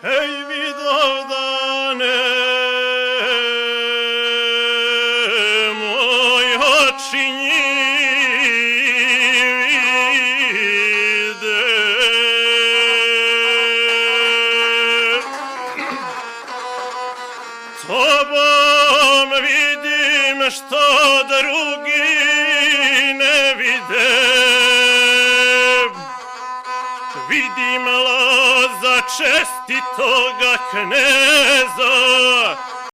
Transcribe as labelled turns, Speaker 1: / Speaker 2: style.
Speaker 1: Ej Vidovdane, moj oči njih vide. Tobom vidim što drugi ne vide. Vidim loza čestitoga kneza,